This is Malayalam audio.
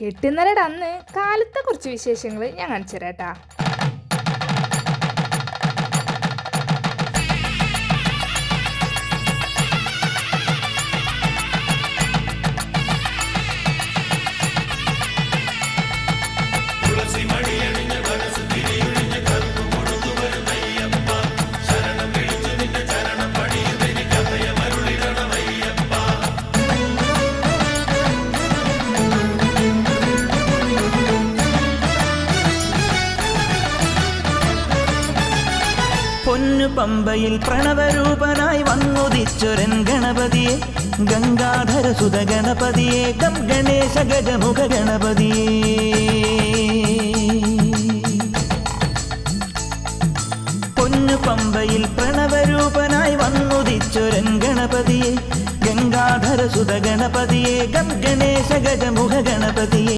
കെട്ടുന്നവരുടെ അന്ന് കാലത്തെ കുറച്ച് വിശേഷങ്ങൾ ഞാൻ കാണിച്ചു തരാട്ടാ. പൊന്നു പമ്പയിൽ പ്രണവരൂപനായി വന്നുദിച്ചൊരൻ ഗണപതിയെ, ഗംഗാധര സുത ഗണപതിയെ, ഗം ഗണേശ ഗജമുഖ ഗണപതിയെ. പൊന്നു പമ്പയിൽ പ്രണവരൂപനായി വന്നുദിച്ചൊരൻ ഗണപതിയെ, ഗംഗാധര സുത ഗണപതിയെ, ഗം ഗണേശ ഗജമുഖ ഗണപതിയെ.